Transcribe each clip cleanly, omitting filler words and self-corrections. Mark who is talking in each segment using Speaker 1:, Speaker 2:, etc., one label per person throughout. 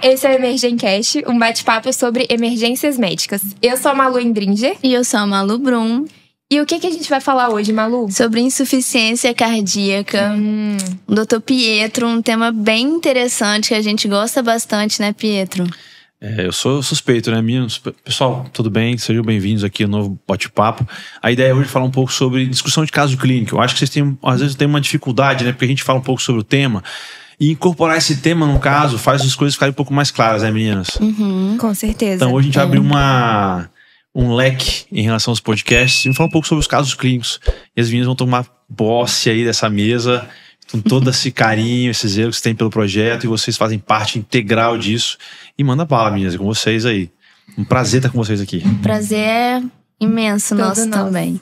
Speaker 1: esse é o Emergencast, um bate-papo sobre emergências médicas. Eu sou a Malu Endringer.
Speaker 2: E eu sou a Malu Brum.
Speaker 1: E o que a gente vai falar hoje, Malu?
Speaker 2: Sobre insuficiência cardíaca. O Dr. Pietro, um tema bem interessante que a gente gosta bastante, né, Pietro?
Speaker 3: Eu sou suspeito, né, meninos? Pessoal, tudo bem? Sejam bem-vindos aqui ao novo bate-papo. A ideia hoje é falar um pouco sobre discussão de caso clínico. Eu acho que vocês têm, às vezes, tem uma dificuldade, né? Porque a gente fala um pouco sobre o tema. E incorporar esse tema, no caso, faz as coisas ficarem um pouco mais claras, né, meninas?
Speaker 1: Com certeza.
Speaker 3: Então, hoje a gente abre um leque em relação aos podcasts e falar um pouco sobre os casos clínicos. E as meninas vão tomar posse aí dessa mesa com todo esse carinho, esse zelo que vocês têm pelo projeto, e vocês fazem parte integral disso. E manda bala, meninas, com vocês aí. Um prazer estar com vocês aqui.
Speaker 2: Um prazer imenso nosso também.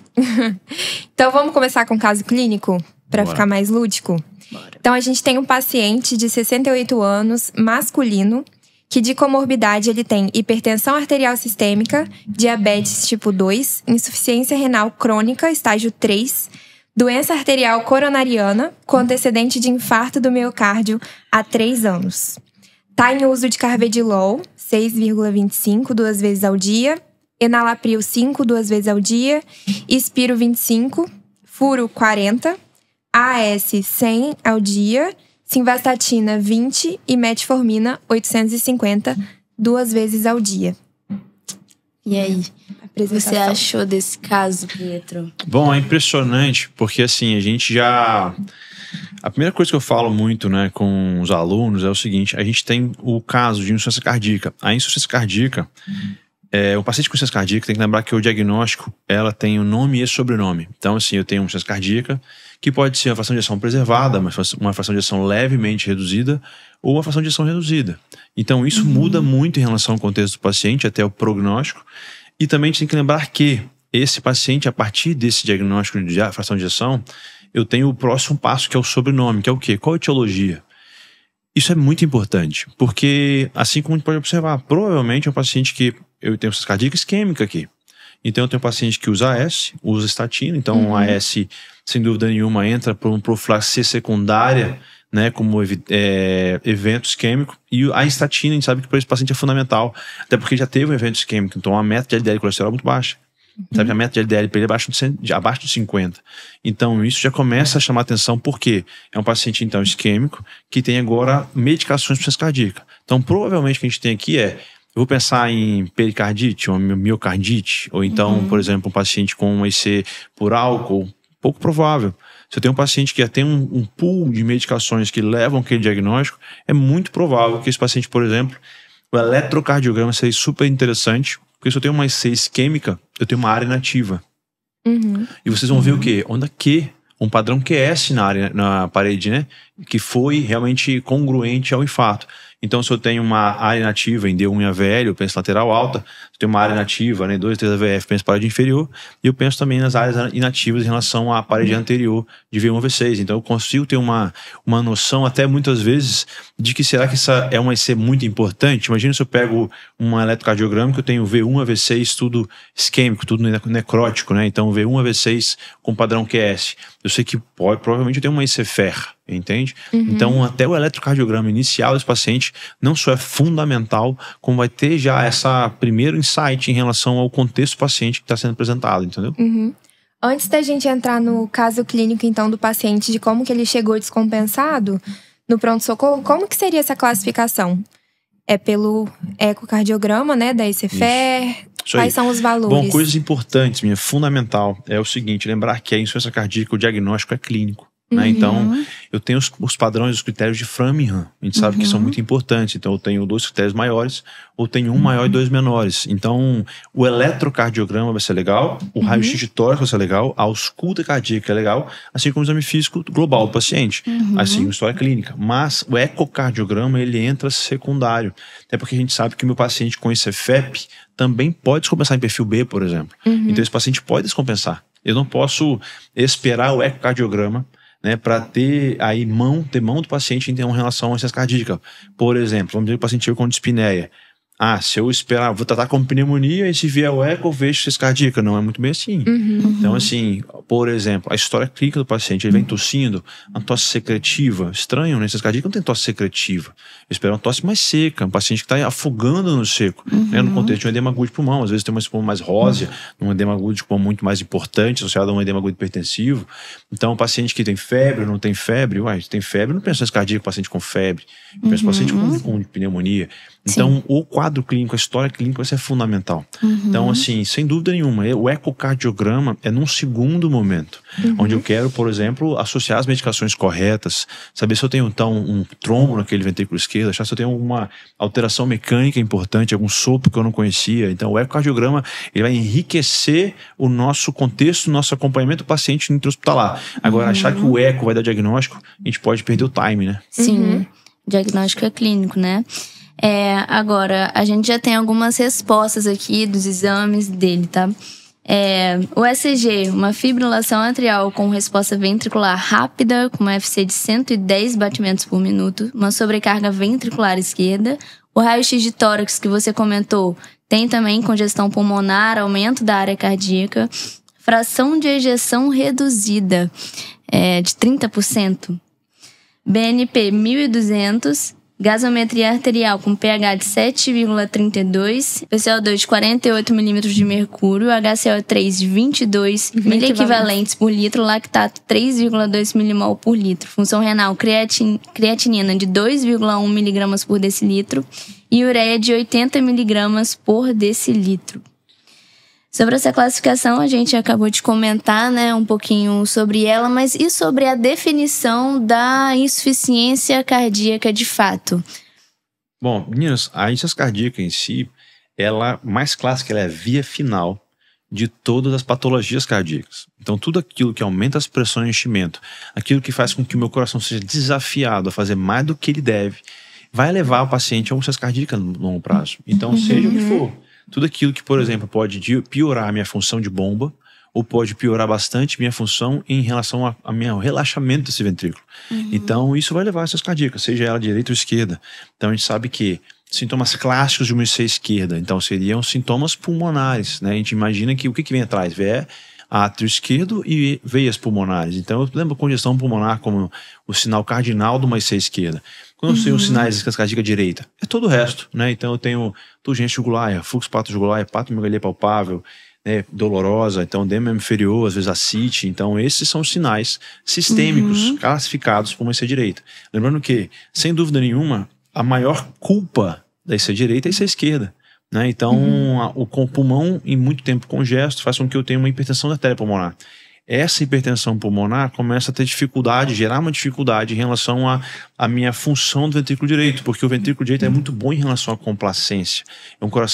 Speaker 1: Então vamos começar com o caso clínico, para ficar mais lúdico? Bora. Então a gente tem um paciente de 68 anos, masculino, que de comorbidade ele tem hipertensão arterial sistêmica, diabetes tipo 2, insuficiência renal crônica, estágio 3, doença arterial coronariana, com antecedente de infarto do miocárdio há 3 anos. Está em uso de carvedilol, 6,25 2 vezes ao dia, enalapril 5 2 vezes ao dia, Spiro 25, furo 40, AS 100 ao dia, simvastatina 20 e metformina 850 2 vezes ao dia.
Speaker 2: E aí, o que você achou desse caso, Pietro?
Speaker 3: Bom, é impressionante, porque assim, a gente já... A primeira coisa que eu falo muito, né, com os alunos é o seguinte: a gente tem o caso de insuficiência cardíaca. A insuficiência cardíaca, o paciente com insuficiência cardíaca tem que lembrar que o diagnóstico, ela tem o nome e sobrenome. Então, assim, eu tenho uma insuficiência cardíaca, que pode ser uma fração de ação preservada, uma fração de ação levemente reduzida ou uma fração de ação reduzida. Então, isso muda muito em relação ao contexto do paciente, até o prognóstico. E também a gente tem que lembrar que esse paciente, a partir desse diagnóstico de fração de ação, eu tenho o próximo passo, que é o sobrenome, que é o quê? Qual a etiologia? Isso é muito importante, porque, assim como a gente pode observar, provavelmente é um paciente que eu tenho insuficiência cardíaca isquêmica aqui. Então, eu tenho um paciente que usa AS, usa estatina. Então, a AS, sem dúvida nenhuma, entra por uma profilaxia secundária, né, como evento isquêmico. E a estatina, a gente sabe que para esse paciente é fundamental, até porque já teve um evento isquêmico. Então, a meta de LDL colesterol é muito baixa. Sabe que a meta de LDL para ele é abaixo de 50. Então, isso já começa a chamar atenção, porque é um paciente, então, isquêmico, que tem agora medicações para insuficiência cardíaca. Então, provavelmente, o que a gente tem aqui eu vou pensar em pericardite ou miocardite, ou então, por exemplo, um paciente com um IC por álcool, pouco provável. Se eu tenho um paciente que já tem um pool de medicações que levam aquele diagnóstico, é muito provável que esse paciente, por exemplo, o eletrocardiograma seja super interessante, porque se eu tenho uma IC isquêmica, eu tenho uma área inativa. E vocês vão ver o quê? Onda Q, um padrão QS na parede, né? Que foi realmente congruente ao infarto. Então, se eu tenho uma área inativa em D1 e AVL, eu penso lateral alta. Se eu tenho uma área inativa, né, 2 e 3 AVF, penso parede inferior. E eu penso também nas áreas inativas em relação à parede anterior de V1 a V6. Então, eu consigo ter uma noção, até muitas vezes, de que será que essa é uma IC muito importante. Imagina se eu pego um eletrocardiograma que eu tenho V1 a V6, tudo isquêmico, tudo necrótico, né? Então, V1 a V6 com padrão QS. Eu sei que provavelmente eu tenho uma IC FER, entende? Então, até o eletrocardiograma inicial desse paciente não só é fundamental, como vai ter já essa primeiro insight em relação ao contexto do paciente que está sendo apresentado, entendeu?
Speaker 1: Antes da gente entrar no caso clínico, então, do paciente, de como que ele chegou descompensado no pronto-socorro, como que seria essa classificação? É pelo ecocardiograma, né, da IC-FER? Quais são os valores?
Speaker 3: Bom, coisas importantes, fundamental, é o seguinte: lembrar que a insuficiência cardíaca, o diagnóstico é clínico. Né? Então, eu tenho os padrões, os critérios de Framingham. A gente sabe que são muito importantes. Então, eu tenho 2 critérios maiores, ou tenho um maior e 2 menores. Então, o eletrocardiograma vai ser legal, o raio-x de tórax vai ser legal, a ausculta cardíaca é legal, assim como o exame físico global do paciente, assim, uma história clínica. Mas o ecocardiograma, ele entra secundário. Até porque a gente sabe que o meu paciente com esse FEP também pode descompensar em perfil B, por exemplo. Então, esse paciente pode descompensar. Eu não posso esperar o ecocardiograma, né, para ter aí mão do paciente em relação à insuficiência cardíaca. Por exemplo, vamos dizer que o paciente chegou com dispneia. se eu esperar, vou tratar como pneumonia e se vier o eco, eu vejo insuficiência cardíaca. Não é muito bem assim. Então, assim, por exemplo, a história clínica do paciente, ele vem tossindo, uma tosse secretiva. Estranho, né? Insuficiência cardíaca não tem tosse secretiva. Eu espero uma tosse mais seca, um paciente que está afogando no seco. Né? No contexto de um edema agudo de pulmão. Às vezes tem uma pulmão mais rósea, um edema agudo de pulmão muito mais importante, associado a um edema agudo hipertensivo. Então, o paciente que tem febre, não tem febre, se tem febre, não penso em insuficiência cardíaca, paciente com febre. Eu penso em paciente com pneumonia. Então, o quadro clínico, a história clínica vai ser fundamental. Então, assim, sem dúvida nenhuma, o ecocardiograma é num segundo momento, onde eu quero, por exemplo, associar as medicações corretas, saber se eu tenho, então, um trombo naquele ventrículo esquerdo, achar se eu tenho alguma alteração mecânica importante, algum sopro que eu não conhecia. Então, o ecocardiograma, ele vai enriquecer o nosso contexto, o nosso acompanhamento do paciente intra-hospitalar. Agora, achar que o eco vai dar diagnóstico, a gente pode perder o time, né?
Speaker 2: Sim, diagnóstico é clínico, né? Agora, a gente já tem algumas respostas aqui dos exames dele, tá? O ECG, uma fibrilação atrial com resposta ventricular rápida, com uma FC de 110 batimentos por minuto, uma sobrecarga ventricular esquerda. O raio-x de tórax que você comentou tem também congestão pulmonar, aumento da área cardíaca, fração de ejeção reduzida de 30%, BNP 1200, gasometria arterial com pH de 7,32, PCO2 de 48 milímetros de mercúrio, HCO3 de 22 miliequivalentes por litro, lactato 3,2 milimol por litro, função renal creatinina de 2,1 miligramas por decilitro e ureia de 80 miligramas por decilitro. Sobre essa classificação, a gente acabou de comentar, né, um pouquinho sobre ela, mas e sobre a definição da insuficiência cardíaca de fato?
Speaker 3: Bom, meninas, a insuficiência cardíaca em si, ela mais clássica, ela é a via final de todas as patologias cardíacas. Então, tudo aquilo que aumenta as pressões de enchimento, aquilo que faz com que o meu coração seja desafiado a fazer mais do que ele deve, vai levar o paciente a uma insuficiência cardíaca no longo prazo. Então, seja o que for. Tudo aquilo que, por exemplo, pode piorar a minha função de bomba ou pode piorar bastante minha função em relação ao meu relaxamento desse ventrículo. Então, isso vai levar a insuficiência cardíaca, seja ela direita ou esquerda. Então, a gente sabe que sintomas clássicos de uma insuficiência esquerda, então, seriam sintomas pulmonares, né? A gente imagina que o que vem atrás? É átrio esquerdo e veias pulmonares. Então, eu lembro congestão pulmonar como o sinal cardinal de uma insuficiência esquerda. Quando eu tenho os sinais de insuficiência cardíaca direita, é todo o resto, né? Então eu tenho turgência jugular, refluxo patojugular, hepatomegalia palpável, né, dolorosa, então edema inferior, às vezes ascite. Então esses são os sinais sistêmicos classificados por uma insuficiência direita. Lembrando que, sem dúvida nenhuma, a maior culpa da insuficiência direita é a insuficiência esquerda. Né? Então o pulmão, em muito tempo congesto, faz com que eu tenha uma hipertensão da artéria pulmonar. Essa hipertensão pulmonar começa a ter dificuldade, gerar uma dificuldade em relação à minha função do ventrículo direito, porque o ventrículo direito é muito bom em relação à complacência.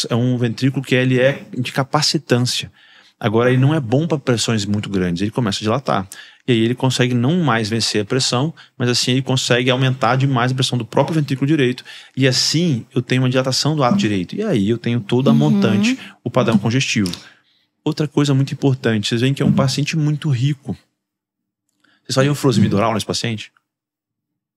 Speaker 3: É um ventrículo que ele é de capacitância. Agora, ele não é bom para pressões muito grandes, ele começa a dilatar. E aí ele consegue não mais vencer a pressão, mas assim ele consegue aumentar demais a pressão do próprio ventrículo direito. E assim eu tenho uma dilatação do ato direito. E aí eu tenho toda a montante, o padrão congestivo. Outra coisa muito importante, vocês veem que é um paciente muito rico. Vocês fariam furosemida oral nesse paciente?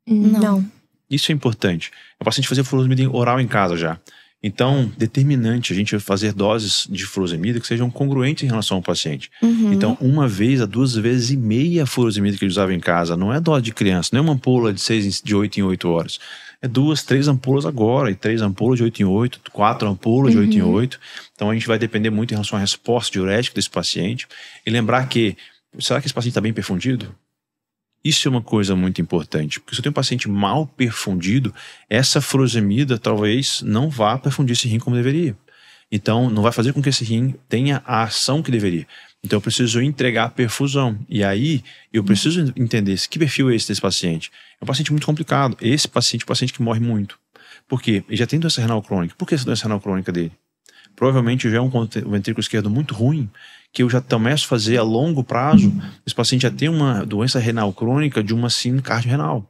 Speaker 1: Não.
Speaker 3: Isso é importante. O paciente fazer furosemida oral em casa já. Então, determinante a gente fazer doses de furosemida que sejam congruentes em relação ao paciente. Então, 1 vez a 2 vezes e meia a furosemida que ele usava em casa. Não é dose de criança, não é uma ampola de 8 em 8 horas. É 2, 3 ampolas agora, e 3 ampolas de 8 em 8, 4 ampolas de 8 em 8. Então a gente vai depender muito em relação à resposta diurética desse paciente. E lembrar que, será que esse paciente está bem perfundido? Isso é uma coisa muito importante, porque se eu tenho um paciente mal perfundido, essa furosemida talvez não vá perfundir esse rim como deveria. Então não vai fazer com que esse rim tenha a ação que deveria. Então eu preciso entregar a perfusão. E aí eu preciso entender que perfil é esse desse paciente. É um paciente muito complicado. Esse paciente é um paciente que morre muito. Por quê? Ele já tem doença renal crônica. Por que essa doença renal crônica dele? Provavelmente já é um ventrículo esquerdo muito ruim, que eu já começo a fazer a longo prazo. Esse paciente já tem uma doença renal crônica de uma síndrome cardiorrenal.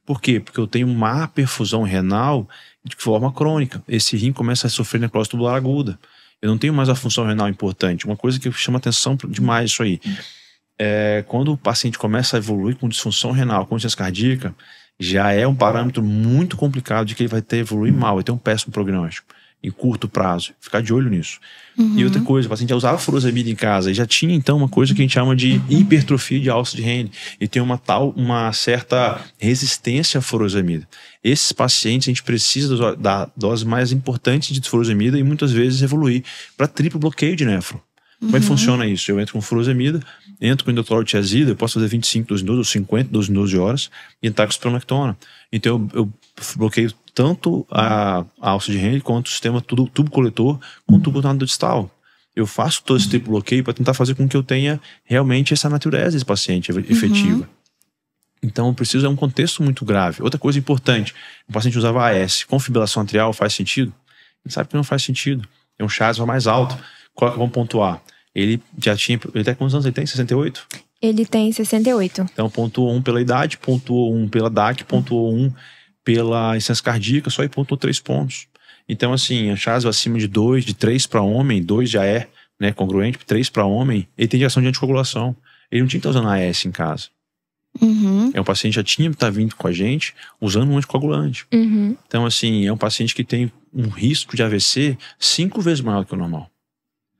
Speaker 3: Por quê? Porque eu tenho má perfusão renal de forma crônica. Esse rim começa a sofrer necrose tubular aguda. Eu não tenho mais a função renal importante. Uma coisa que chama atenção demais isso aí. Quando o paciente começa a evoluir com disfunção renal, com insuficiência cardíaca, já é um parâmetro muito complicado de que ele vai evoluir mal, vai ter um péssimo prognóstico. em curto prazo. Ficar de olho nisso. E outra coisa, o paciente já usava furosemida em casa e já tinha então uma coisa que a gente chama de hipertrofia de alça de Henle e tem uma certa resistência à furosemida. Esses pacientes a gente precisa da dose mais importante de furosemida e muitas vezes evoluir para triplo bloqueio de nefro. Como é que funciona isso? Eu entro com furosemida, entro com indotrólitiazida, eu posso fazer 25 12 em 12 ou 50 12 em 12 horas e entrar com spironolactona. Então eu bloqueio tanto a alça de Henle quanto o sistema tubo coletor com tubo contornado distal. Eu faço todo esse triplo bloqueio para tentar fazer com que eu tenha realmente essa natureza desse paciente efetiva. Então, preciso, é um contexto muito grave. Outra coisa importante, o paciente usava AS, com fibrilação atrial faz sentido? A gente sabe que não faz sentido. É um Chasva mais alto. Qual que vamos pontuar? Ele já tinha, ele tem quantos anos ele tem? 68?
Speaker 1: Ele tem 68.
Speaker 3: Então, pontuou 1 pela idade, pontuou 1 pela DAC, pontuou 1 pela insuficiência cardíaca, só aí pontuou 3 pontos. Então, assim, a Chasva acima de 2, de 3 para homem, 2 já é, né, congruente, 3 para homem, ele tem indicação de anticoagulação. Ele não tinha que estar usando AS em casa. É um paciente que já tinha que estar vindo com a gente usando um anticoagulante. Então, assim, é um paciente que tem um risco de AVC 5 vezes maior que o normal.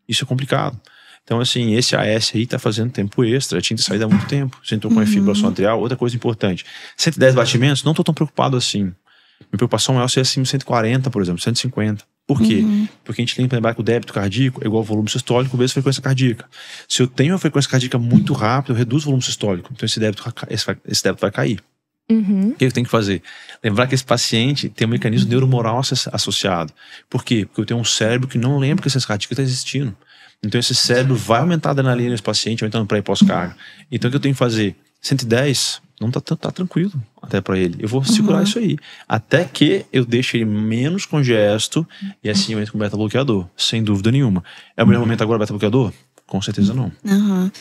Speaker 3: Isso é complicado. Então, assim, esse AS aí tá fazendo tempo extra, tinha que ter saído há muito tempo. Você entrou com a fibrilação atrial. Outra coisa importante, 110 batimentos, não tô tão preocupado assim. Minha preocupação maior seria acima de 140, por exemplo, 150. Por quê? Porque a gente tem que lembrar que o débito cardíaco é igual ao volume sistólico vezes a frequência cardíaca. Se eu tenho uma frequência cardíaca muito rápida, eu reduzo o volume sistólico. Então esse débito vai cair. O que eu tenho que fazer? Lembrar que esse paciente tem um mecanismo neuromoral associado. Por quê? Porque eu tenho um cérebro que não lembra que essa cardíaca está existindo. Então esse cérebro vai aumentar a adrenalina nesse paciente, aumentando pré e pós-carga. Então o que eu tenho que fazer? 110, não tá tranquilo até para ele. Eu vou segurar isso aí. Até que eu deixe ele menos congesto e assim eu entro com beta-bloqueador. Sem dúvida nenhuma. É o melhor momento agora beta-bloqueador? Com certeza não.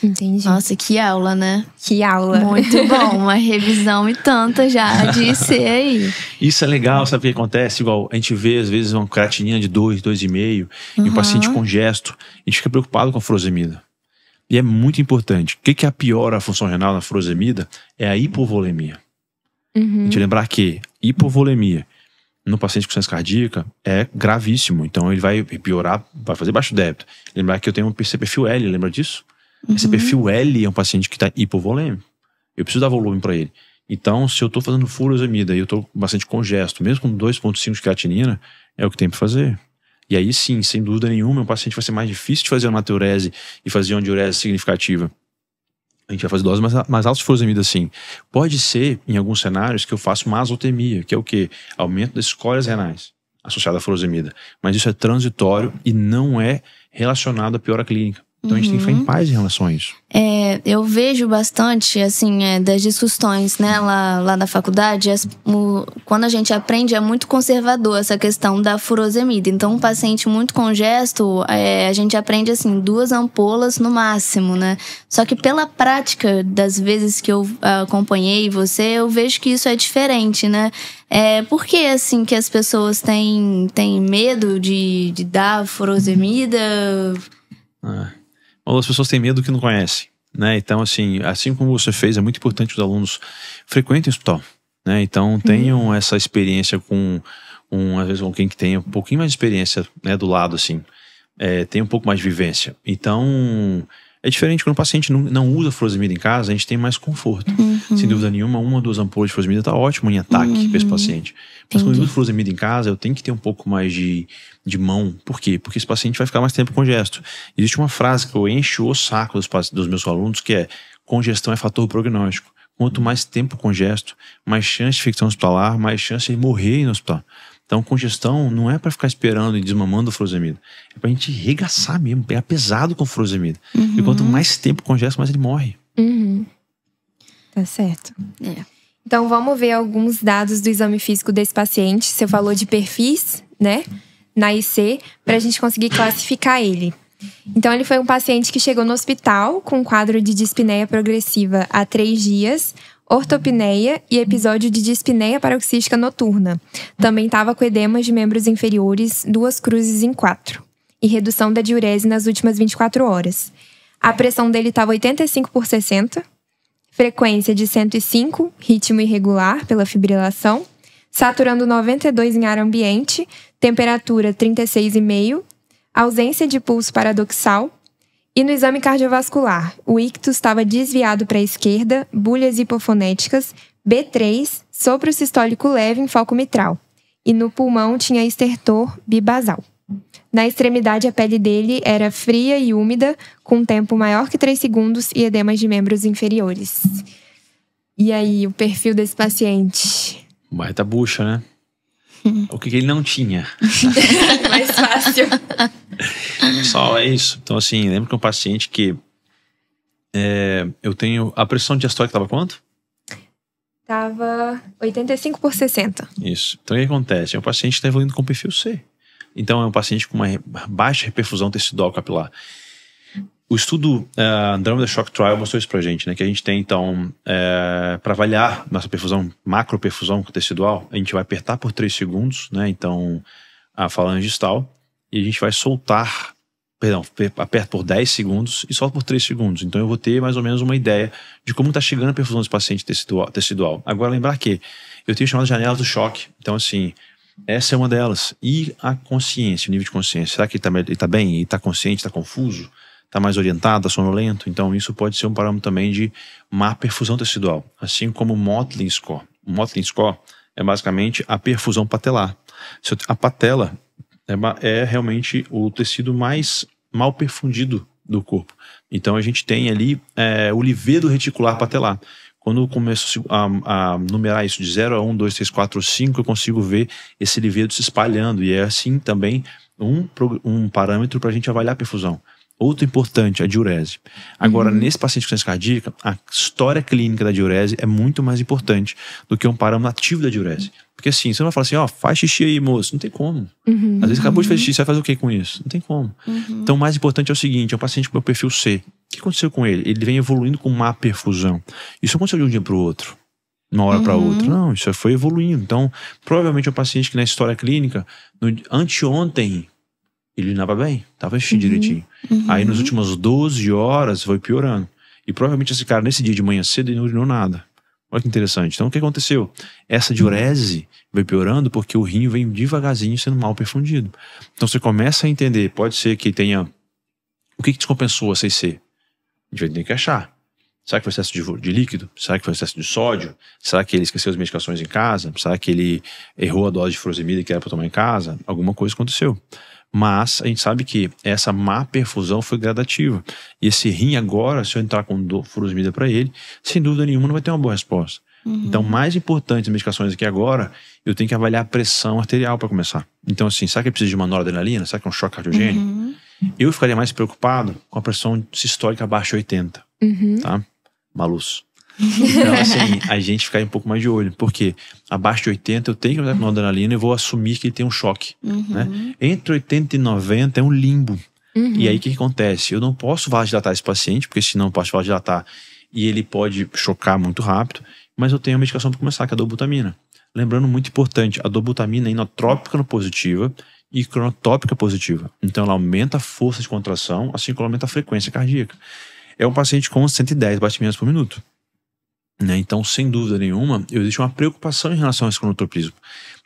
Speaker 1: Entendi.
Speaker 2: Nossa, que aula, né?
Speaker 1: Que aula.
Speaker 2: Muito bom. Uma revisão e tanta já de IC aí.
Speaker 3: Isso é legal, sabe o que acontece? Igual a gente vê às vezes uma creatinina de 2, 2,5 e um paciente congesto. A gente fica preocupado com a furosemida. E é muito importante. O que piora a função renal na furosemida é a hipovolemia. A gente lembrar que hipovolemia no paciente com insuficiência cardíaca é gravíssimo. Então ele vai piorar, vai fazer baixo débito. Lembrar que eu tenho um perfil L, lembra disso? Esse perfil L é um paciente que está hipovolêmico. Eu preciso dar volume para ele. Então, se eu estou fazendo furosemida e eu estou bastante congesto, mesmo com 2,5 de creatinina, é o que tem para fazer. E aí sim, sem dúvida nenhuma, o paciente vai ser mais difícil de fazer uma natriurese e fazer uma diurese significativa. A gente vai fazer doses mais altas de furosemida sim. Pode ser, em alguns cenários, que eu faça uma azotemia, que é o quê? Aumento das escórias renais associado à furosemida. Mas isso é transitório e não é relacionado à piora clínica. Então a gente tem que ficar em paz em relação a isso.
Speaker 2: Eu vejo bastante, assim, das discussões, né, lá na faculdade, quando a gente aprende é muito conservador essa questão da furosemida. Então, um paciente muito congesto, a gente aprende, assim, 2 ampolas no máximo, né? Só que pela prática das vezes que eu acompanhei você, eu vejo que isso é diferente, né? Por que, assim, que as pessoas têm medo de dar furosemida?
Speaker 3: As pessoas têm medo do que não conhecem, né? Então, assim como você fez, é muito importante que os alunos frequentem o hospital, né? Então, tenham essa experiência com, às vezes, alguém que tenha um pouquinho mais de experiência, né, do lado, assim. Tem um pouco mais de vivência. Então, é diferente quando o paciente não usa furosemida em casa, a gente tem mais conforto. Sem dúvida nenhuma, 1 ou 2 ampolas de furosemida tá ótimo em ataque para esse paciente. Mas quando eu uso furosemida em casa, eu tenho que ter um pouco mais de mão. Por quê? Porque esse paciente vai ficar mais tempo congesto. Existe uma frase que eu encho o saco dos meus alunos, que é: congestão é fator prognóstico. Quanto mais tempo congesto, mais chance de infecção hospitalar, mais chance de morrer no hospital. Então, congestão não é para ficar esperando e desmamando a furosemida. É pra gente regaçar mesmo, pegar pesado com a furosemida. E quanto mais tempo congesta, mais ele morre.
Speaker 1: Tá certo. Então, vamos ver alguns dados do exame físico desse paciente. Você falou de perfis, né? Na IC, pra gente conseguir classificar ele. Então, ele foi um paciente que chegou no hospital com um quadro de dispneia progressiva há 3 dias, ortopneia e episódio de dispneia paroxística noturna. Também estava com edema de membros inferiores 2 cruzes em 4 e redução da diurese nas últimas 24 horas. A pressão dele estava 85/60, frequência de 105, ritmo irregular pela fibrilação, saturando 92 em ar ambiente, temperatura 36,5, ausência de pulso paradoxal. E no exame cardiovascular, o ictus estava desviado para a esquerda, bulhas hipofonéticas, B3, sopro sistólico leve em foco mitral. E no pulmão tinha estertor bibasal. Na extremidade, a pele dele era fria e úmida, com um tempo maior que 3 segundos e edemas de membros inferiores. E aí, o perfil desse paciente?
Speaker 3: Baita bucha, né? O que ele não tinha?
Speaker 1: Mais fácil.
Speaker 3: Só é isso. Então, assim, lembra que é um paciente que eu tenho... A pressão diastólica estava quanto?
Speaker 1: Tava 85/60.
Speaker 3: Isso. Então, o que acontece? É um paciente que está evoluindo com perfil C. Então, é um paciente com uma baixa reperfusão tecidual capilar. O estudo Andromeda Shock Trial mostrou isso pra gente, né? Que a gente tem, então, para avaliar nossa perfusão, macroperfusão tecidual, a gente vai apertar por 3 segundos, né? Então, a falange distal, e a gente vai soltar, aperta por 10 segundos e solta por 3 segundos. Então, eu vou ter mais ou menos uma ideia de como está chegando a perfusão desse paciente tecidual. Agora, lembrar que eu tenho chamado de janelas do choque. Então, assim, essa é uma delas. E a consciência, o nível de consciência. Será que ele tá bem? Ele está consciente, está confuso? Está mais orientado, está sonolento? Então, isso pode ser um parâmetro também de má perfusão tecidual. Assim como o Motley Score. O Motley Score é basicamente a perfusão patelar. A patela é realmente o tecido mais mal perfundido do corpo. Então, a gente tem ali o livedo reticular patelar. Quando eu começo a numerar isso de 0 a 1, 2, 3, 4, 5, eu consigo ver esse livedo se espalhando. E é assim também um parâmetro para a gente avaliar a perfusão. Outro importante, a diurese. Agora, nesse paciente com insuficiência cardíaca, a história clínica da diurese é muito mais importante do que um parâmetro ativo da diurese. Porque assim, você não vai falar assim, faz xixi aí, moço. Não tem como. Às vezes acabou de fazer xixi, você vai fazer o que com isso? Não tem como. Então, o mais importante é o seguinte, é um paciente com o perfil C. O que aconteceu com ele? Ele vem evoluindo com má perfusão. Isso aconteceu de um dia para o outro. Uma hora para outra. Não, isso foi evoluindo. Então, provavelmente é um paciente que na história clínica, anteontem, ele urinava bem, estava xixi direitinho. Aí nas últimas 12 horas foi piorando. E provavelmente esse cara nesse dia de manhã cedo ele não urinou nada. Olha que interessante. Então o que aconteceu? Essa diurese veio piorando porque o rim vem devagarzinho sendo mal perfundido. Então você começa a entender, pode ser que tenha... O que descompensou a CC? A gente vai ter que achar. Será que foi excesso de líquido? Será que foi excesso de sódio? Será que ele esqueceu as medicações em casa? Será que ele errou a dose de furosemida que era para tomar em casa? Alguma coisa aconteceu. Mas a gente sabe que essa má perfusão foi gradativa. E esse rim agora, se eu entrar com furosemida para ele, sem dúvida nenhuma não vai ter uma boa resposta. Então, mais importante das medicações aqui agora, eu tenho que avaliar a pressão arterial para começar. Então, assim, será que ele precisa de uma noradrenalina? Será que é um choque cardiogênico? Eu ficaria mais preocupado com a pressão sistólica abaixo de 80. Tá? Malus. Então, assim, a gente fica aí um pouco mais de olho. Porque abaixo de 80 eu tenho que usar com noradrenalina e vou assumir que ele tem um choque. Né? Entre 80 e 90 é um limbo. E aí o que acontece? Eu não posso vasodilatar esse paciente, porque senão eu posso vasodilatar e ele pode chocar muito rápido. Mas eu tenho a medicação para começar, que é a dobutamina. Lembrando, muito importante, a dobutamina é inotrópica no positiva e cronotópica positiva. Então ela aumenta a força de contração, assim como aumenta a frequência cardíaca. É um paciente com 110 batimentos por minuto. Né? Então, sem dúvida nenhuma, existe uma preocupação em relação a esse cronotropismo.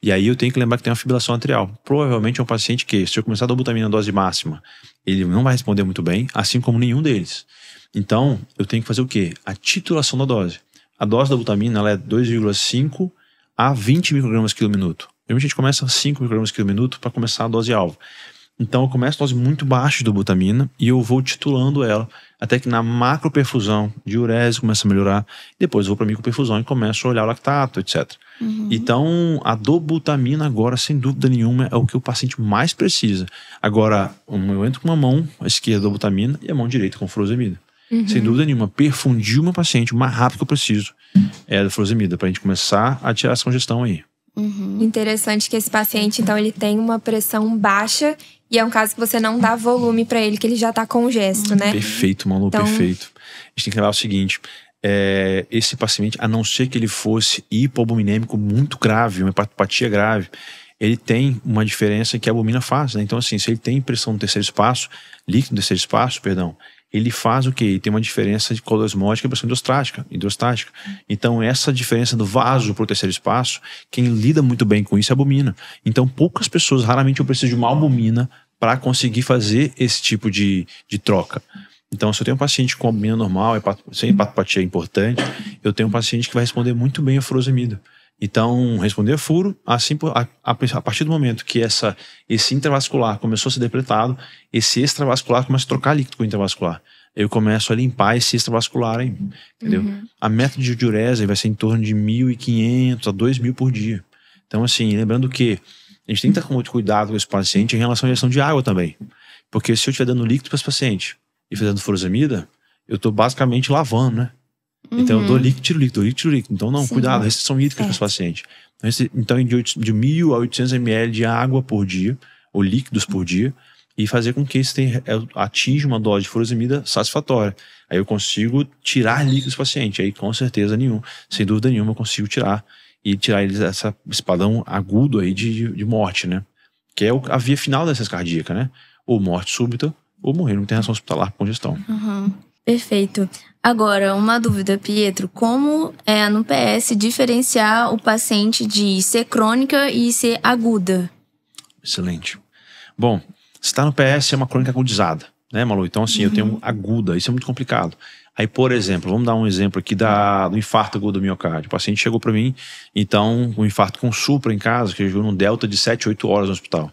Speaker 3: E aí eu tenho que lembrar que tem uma fibrilação atrial. Provavelmente é um paciente que, se eu começar a dobutamina na dose máxima, ele não vai responder muito bem, assim como nenhum deles. Então, eu tenho que fazer o quê? A titulação da dose. A dose da dobutamina ela é 2,5 a 20 microgramas por minuto. Geralmente a gente começa a 5 microgramas por minuto para começar a dose alvo. Então eu começo a dose muito baixa de dobutamina e eu vou titulando ela até que na macroperfusão, diurese começa a melhorar. Depois eu vou para a microperfusão e começo a olhar o lactato, etc. Então a dobutamina agora, sem dúvida nenhuma, é o que o paciente mais precisa. Agora, eu entro com uma mão esquerda dobutamina e a mão direita com furosemida. Sem dúvida nenhuma, perfundir o meu paciente o mais rápido que eu preciso é a furosemida, para a gente começar a tirar essa congestão aí.
Speaker 1: Interessante que esse paciente, então, ele tem uma pressão baixa e é um caso que você não dá volume para ele, que ele já tá congesto, né?
Speaker 3: Perfeito, Manu, então... perfeito. A gente tem que lembrar o seguinte, esse paciente, a não ser que ele fosse hipoalbuminêmico muito grave, uma hepatopatia grave, ele tem uma diferença que a albumina faz, né? Então, assim, se ele tem pressão no terceiro espaço, líquido no terceiro espaço, perdão, ele faz o quê? Ele tem uma diferença de colosmótica e pressão hidrostática. Então, essa diferença do vaso para o terceiro espaço, quem lida muito bem com isso é a albumina. Então, poucas pessoas, raramente eu preciso de uma albumina para conseguir fazer esse tipo de troca. Então, se eu tenho um paciente com albumina normal, sem hepatopatia importante, eu tenho um paciente que vai responder muito bem a furosemida. Então, responder a furo, assim, a partir do momento que esse intravascular começou a ser depletado, esse extravascular começa a trocar líquido com o intravascular. Eu começo a limpar esse extravascular aí, entendeu? A meta de diurese vai ser em torno de 1.500 a 2.000 por dia. Então, assim, lembrando que a gente tem que estar com muito cuidado com esse paciente em relação à injeção de água também. Porque se eu estiver dando líquido para esse paciente e fazendo furosemida, eu estou basicamente lavando, né? Então eu dou líquido, tiro líquido, tiro líquido. Então não, cuidado, restrição hídrica para esse paciente. Então de 1.000 a 800 ml de água por dia, ou líquidos por dia, e fazer com que isso atinja uma dose de furosemida satisfatória. Aí eu consigo tirar líquidos do paciente. Aí com certeza sem dúvida nenhuma eu consigo tirar eles esse padrão agudo aí de morte, né? Que é a via final da ciência cardíaca, né? Ou morte súbita, ou morrer numa internação hospitalar por congestão.
Speaker 2: Perfeito. Agora, uma dúvida, Pietro. Como no PS diferenciar o paciente de IC crônica e IC aguda?
Speaker 3: Excelente. Bom, se está no PS é uma crônica agudizada, né, Malu? Então, assim, eu tenho aguda, isso é muito complicado. Aí, por exemplo, vamos dar um exemplo aqui do infarto agudo do miocárdio. O paciente chegou para mim, então, um infarto com supra em casa, que chegou num delta de 7, 8 horas no hospital.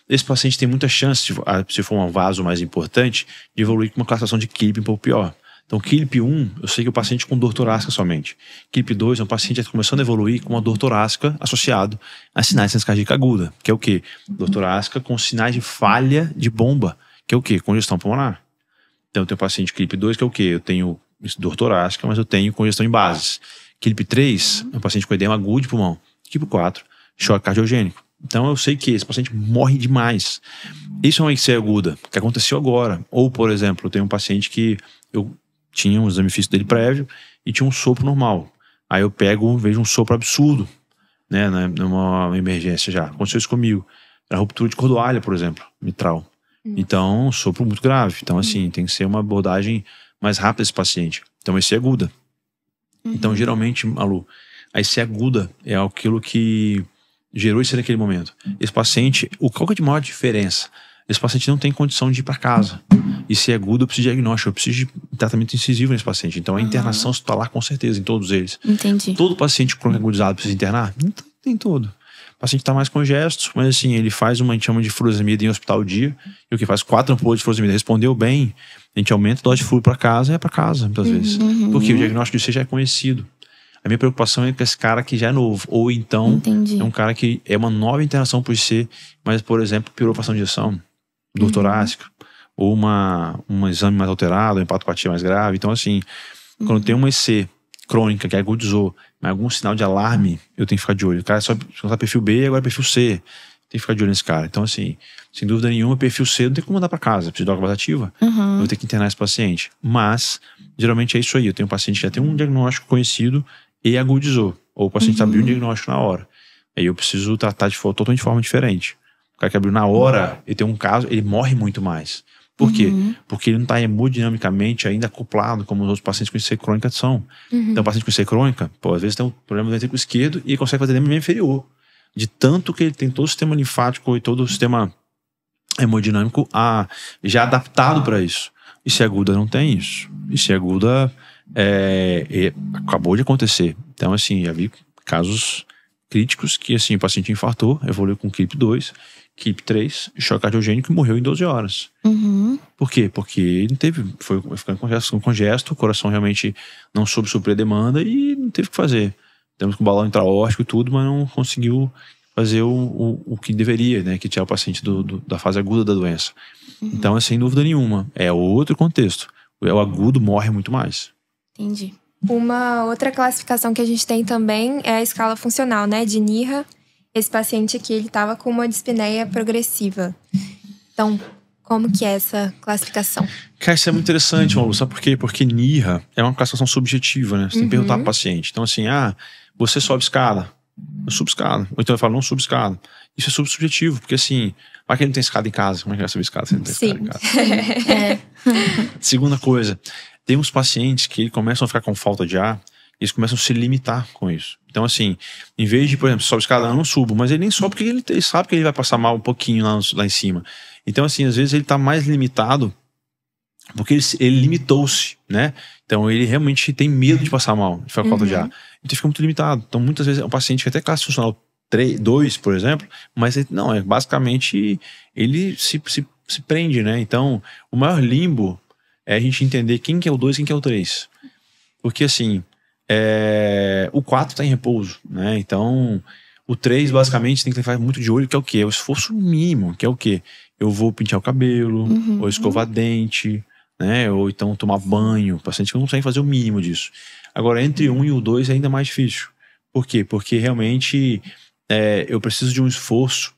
Speaker 3: Esse paciente tem muita chance, se for um vaso mais importante, de evoluir com uma classificação de KILIP um pouco pior. Então, KILIP 1, eu sei que é o paciente com dor torácica somente. KILIP 2 é um paciente que está começando a evoluir com uma dor torácica associado a sinais de ciência cardíaca aguda, que é o quê? Dor torácica com sinais de falha de bomba, que é o quê? Congestão pulmonar. Então, eu tenho paciente KILIP 2, que é o quê? Eu tenho dor torácica, mas eu tenho congestão em bases. KILIP 3 é um paciente com edema agudo de pulmão. KILIP 4, choque cardiogênico. Então eu sei que esse paciente morre demais. Isso é uma IC aguda, que aconteceu agora. Ou, por exemplo, eu tenho um paciente que eu tinha um exame físico dele prévio e tinha um sopro normal. Aí eu vejo um sopro absurdo, né, numa emergência já. Aconteceu isso comigo. Era ruptura de cordoalha, por exemplo, mitral. Então, um sopro muito grave. Então, assim, tem que ser uma abordagem mais rápida desse paciente. Então, IC aguda. Então, geralmente, Malu, a IC aguda é aquilo que gerou isso naquele momento. Esse paciente, qual que é a maior diferença? Esse paciente não tem condição de ir para casa. E se é agudo, eu preciso de diagnóstico, eu preciso de tratamento incisivo nesse paciente. Então a internação hospitalar com certeza em todos eles.
Speaker 2: Entendi.
Speaker 3: Todo paciente crônico agudizado precisa internar? Não tem todo. O paciente está mais congesto, mas assim, ele faz a gente chama de furosemida em hospital dia, e o que faz 4 ampolas de furosemida, respondeu bem, a gente aumenta a dose de furo para casa, para casa, muitas vezes. Porque o diagnóstico disso já é conhecido. A minha preocupação é com esse cara que já é novo. Ou então, é um cara que é uma nova internação por IC, mas, por exemplo, pirou para ação de injeção, dor torácica, ou um exame mais alterado, uma hepatopatia mais grave. Então, assim, quando tem uma IC crônica que agudizou, mas algum sinal de alarme, eu tenho que ficar de olho. O cara só perfil B, agora perfil C. Tem que ficar de olho nesse cara. Então, assim, sem dúvida nenhuma, perfil C não tem como mandar para casa. Preciso de droga vasativa. Eu vou ter que internar esse paciente. Mas, geralmente é isso aí. Eu tenho um paciente que já tem um diagnóstico conhecido e agudizou. Ou o paciente abriu um diagnóstico na hora. Aí eu preciso tratar totalmente de forma diferente. O cara que abriu na hora, ele tem um caso, ele morre muito mais. Por quê? Porque ele não está hemodinamicamente ainda acoplado como os outros pacientes com IC crônica são. Então, o paciente com IC crônica, às vezes tem um problema do ventrículo esquerdo e ele consegue fazer edema inferior. De tanto que ele tem todo o sistema linfático e todo o sistema hemodinâmico já adaptado para isso. IC aguda não tem isso. IC aguda acabou de acontecer. Então, assim, já vi casos críticos que, assim, o paciente infartou, evoluiu com KILIP 2, KILIP 3, choque cardiogênico e morreu em 12 horas. Por quê? Porque ele não teve, foi ficando congesto, o coração realmente não soube suprir a demanda e não teve o que fazer. Temos com balão intraórtico e tudo, mas não conseguiu fazer o que deveria, né? Que tirar o paciente da fase aguda da doença. Então, sem dúvida nenhuma, é outro contexto. O agudo morre muito mais.
Speaker 2: Entendi.
Speaker 1: Uma outra classificação que a gente tem também é a escala funcional, né? De NIRA. Esse paciente aqui, ele estava com uma dispneia progressiva. Então, como que é essa classificação?
Speaker 3: Cara, isso é muito interessante, Malu. Sabe por quê? Porque NIRA é uma classificação subjetiva, né? Você tem que perguntar pro paciente. Então, assim, você sobe escada? eu subo escada. Ou então eu falo, não subo escada. Isso é subjetivo, porque assim, vai que ele não tem escada em casa. Como é que vai subir escada se ele não tem escada em casa? Segunda coisa, tem uns pacientes que começam a ficar com falta de ar, e eles começam a se limitar com isso. Então assim, em vez de, por exemplo, sobe escada, eu não subo, mas ele nem sobe porque ele sabe que ele vai passar mal um pouquinho lá em cima. Então assim, às vezes ele tá mais limitado porque ele limitou-se, né? Então ele realmente tem medo de passar mal, de ficar com falta de ar. Então fica muito limitado. Então muitas vezes é um paciente que até classe funcional 2, por exemplo, mas não, basicamente ele se prende, né? Então o maior limbo é a gente entender quem que é o 2 e quem que é o 3. Porque assim, o 4 tá em repouso, né? Então o 3 basicamente tem que ficar muito de olho, que é o quê? É o esforço mínimo, que é o quê? Eu vou pentear o cabelo, ou escovar dente, né? Ou então tomar banho. O paciente que não consegue fazer o mínimo disso. Agora, entre 1 e o 2 é ainda mais difícil. Por quê? Porque realmente eu preciso de um esforço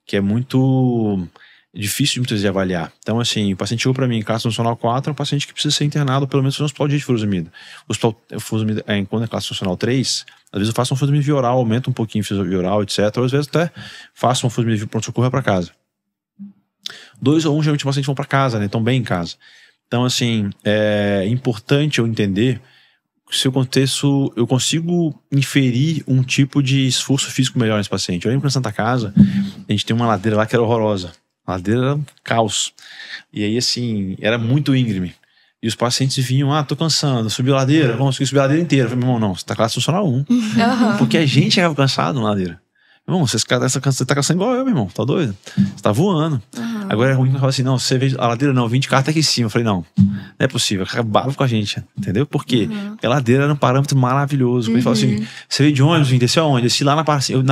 Speaker 3: que é muito difícil de muitas vezes de avaliar. Então, assim, o paciente chegou para mim em classe funcional 4, é um paciente que precisa ser internado pelo menos no hospital de furosemida. O furosemida, quando é classe funcional 3, às vezes eu faço uma furosemida via oral, aumento um pouquinho a via oral, etc. Ou às vezes até faço uma furosemida via pronto-socorro para casa. 2 ou 1, geralmente os pacientes vão para casa, né? Estão bem em casa. Então, assim, é importante eu entender se eu consigo inferir um tipo de esforço físico melhor nesse paciente. Eu lembro que na Santa Casa, a gente tem uma ladeira lá que era horrorosa. A ladeira era um caos. E aí, assim, era muito íngreme. E os pacientes vinham, tô cansando, subi a ladeira, vamos subir a ladeira inteira. Eu falei, meu irmão, não, você tá classe funcional 1. Porque a gente chegava cansado na ladeira. Meu irmão, você tá cansando igual eu, meu irmão, tá doido? Você tá voando. Agora é ruim que eu falo assim, não, você vê a ladeira não, 20 cartas aqui em cima. Eu falei, não é possível, acabava com a gente, entendeu? Por quê? Porque a ladeira era um parâmetro maravilhoso. Ele falou assim, você veio de onde? Desceu aonde? Desci lá na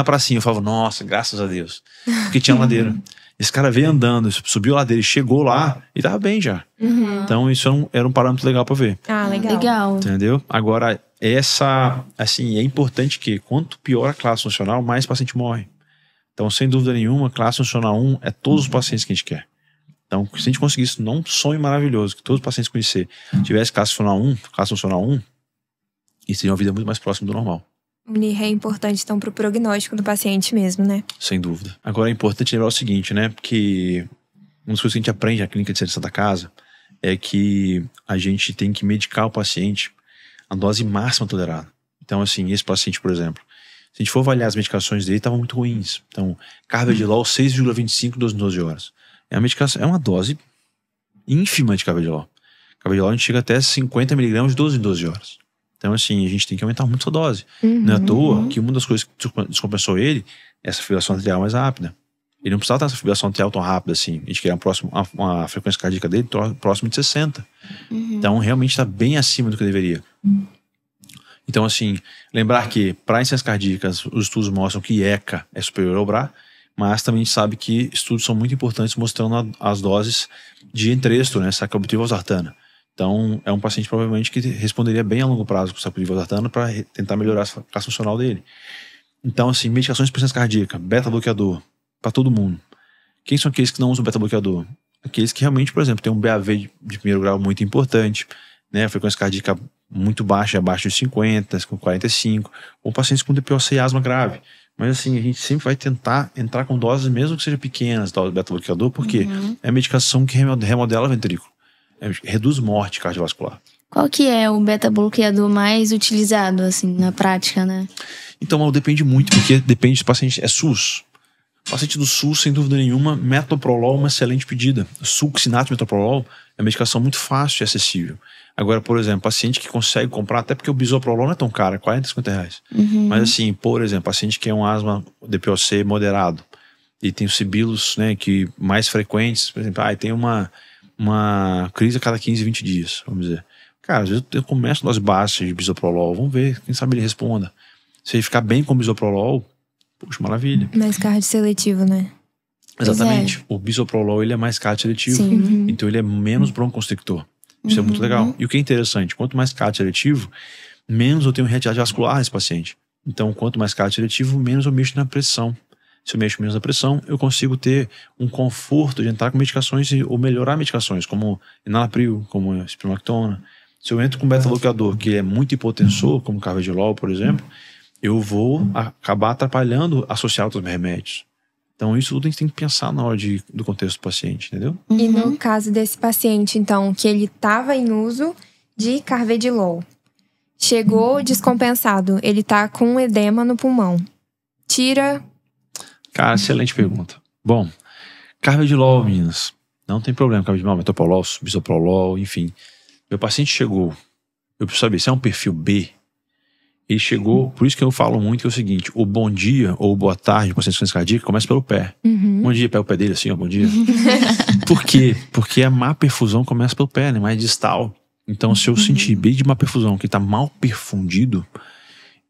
Speaker 3: pracinha. Eu falava, nossa, graças a Deus. Porque tinha ladeira. Esse cara veio andando, subiu a ladeira e chegou lá e tava bem já. Então isso era um parâmetro legal pra ver.
Speaker 2: Legal.
Speaker 3: Entendeu? Agora, assim, é importante que quanto pior a classe funcional, mais paciente morre. Então, sem dúvida nenhuma, classe funcional 1 é todos os pacientes que a gente quer. Então, se a gente conseguisse um sonho maravilhoso, que todos os pacientes conhecer tivesse classe funcional 1, isso seria uma vida muito mais próxima do normal.
Speaker 1: O NIR é importante, então, para o prognóstico do paciente mesmo, né?
Speaker 3: Sem dúvida. Agora, é importante lembrar o seguinte, né? Que uma das coisas que a gente aprende na clínica de Santa Casa é que a gente tem que medicar o paciente a dose máxima tolerada. Então, assim, esse paciente, por exemplo, se a gente for avaliar as medicações dele, estavam muito ruins. Então, carvedilol 6,25 em 12 horas. É uma dose ínfima de carvedilol. Carvedilol a gente chega até 50 mg de 12 em 12 horas. Então, assim, a gente tem que aumentar muito essa dose. Não é à toa que uma das coisas que descompensou ele é essa fibrilação atrial mais rápida. Ele não precisava ter essa fibrilação atrial tão rápida assim. A gente queria uma frequência cardíaca dele próximo de 60. Então, realmente está bem acima do que deveria. Então, assim, lembrar que para insuficiências cardíacas, os estudos mostram que ECA é superior ao BRA, mas também a gente sabe que estudos são muito importantes mostrando as doses de Entresto, né, sacubitril valsartana. Então, é um paciente provavelmente que responderia bem a longo prazo com sacubitril valsartana para tentar melhorar a classe funcional dele. Então, assim, medicações de insuficiência cardíaca, beta-bloqueador, para todo mundo. Quem são aqueles que não usam beta-bloqueador? Aqueles que realmente, por exemplo, têm um BAV de primeiro grau muito importante, né, a frequência cardíaca muito baixa, abaixo de 50, com 45, ou pacientes com DPOC e asma grave. Mas assim, a gente sempre vai tentar entrar com doses, mesmo que sejam pequenas, do beta-bloqueador, porque é a medicação que remodela o ventrículo. Reduz morte cardiovascular.
Speaker 2: Qual que é o beta-bloqueador mais utilizado, assim, na prática, né?
Speaker 3: Então, depende muito, porque depende se o paciente é SUS. O paciente do SUS, sem dúvida nenhuma, metoprolol é uma excelente pedida. Succinato metoprolol é uma medicação muito fácil e acessível. Agora, por exemplo, paciente que consegue comprar, até porque o bisoprolol não é tão caro, é 40, 50 reais. Mas assim, por exemplo, paciente que é um asma DPOC moderado e tem os sibilos, né, que mais frequentes, por exemplo, tem uma crise a cada 15, 20 dias, vamos dizer. Cara, às vezes eu começo dose baixa de bisoprolol, vamos ver, quem sabe ele responda. Se ele ficar bem com o bisoprolol, puxa, maravilha.
Speaker 1: Mais cardioseletivo, né?
Speaker 3: Exatamente. O bisoprolol, ele é mais cardioseletivo, então ele é menos broncoconstrictor. Isso é muito legal. E o que é interessante, quanto mais cardioseletivo, menos eu tenho reatividade vascular nesse paciente. Então, quanto mais cardioseletivo, menos eu mexo na pressão. Se eu mexo menos na pressão, eu consigo ter um conforto de entrar com medicações ou melhorar medicações, como enalapril, como espironolactona. Se eu entro com beta-bloqueador, que é muito hipotensor, como carvedilol, por exemplo, eu vou acabar atrapalhando associar outros remédios. Então, isso tudo a gente tem que pensar na hora do contexto do paciente, entendeu?
Speaker 1: E no caso desse paciente, então, que ele estava em uso de carvedilol, chegou descompensado, ele tá com edema no pulmão. Tira...
Speaker 3: Cara, excelente pergunta. Bom, carvedilol, meninas, não tem problema. Carvedilol, metoprolol, bisoprolol, enfim. Meu paciente chegou, eu preciso saber se é um perfil B. Ele chegou, por isso que eu falo muito que é o seguinte: o bom dia ou boa tarde do paciente com insuficiência cardíaca começa pelo pé. Bom dia, pega o pé dele assim, ó, bom dia. Por quê? Porque a má perfusão começa pelo pé, né? Mais distal. Então, se eu sentir bem de má perfusão que tá mal perfundido,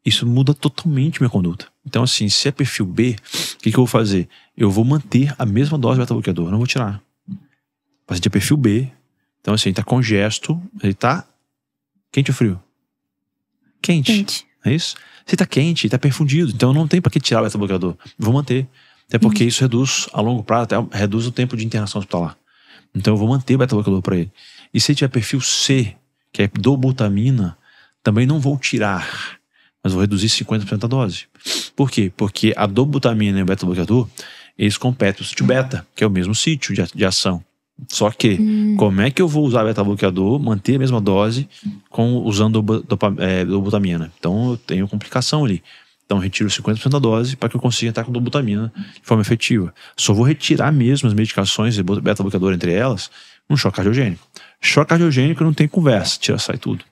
Speaker 3: isso muda totalmente minha conduta. Então, assim, se é perfil B, o que eu vou fazer? Eu vou manter a mesma dose de beta-bloqueador, não vou tirar. O paciente é perfil B, então assim, ele tá congesto, ele tá quente ou frio? Quente. É isso? Se tá quente, tá perfundido, então não tem pra que tirar o beta-bloqueador. Vou manter. Até porque isso reduz, a longo prazo, até reduz o tempo de internação hospitalar. Então eu vou manter o beta-bloqueador pra ele. E se ele tiver perfil C, que é dobutamina, também não vou tirar, mas vou reduzir 50% da dose. Por quê? Porque a dobutamina e o beta-bloqueador, eles competem o sítio beta, que é o mesmo sítio de ação. Só que, como é que eu vou usar beta-bloqueador, manter a mesma dose usando dobutamina? Então eu tenho complicação ali. Então eu retiro 50% da dose para que eu consiga estar com dobutamina de forma efetiva. Só vou retirar mesmo as medicações de beta-bloqueador entre elas num choque cardiogênico. Choque cardiogênico não tem conversa, sai tudo.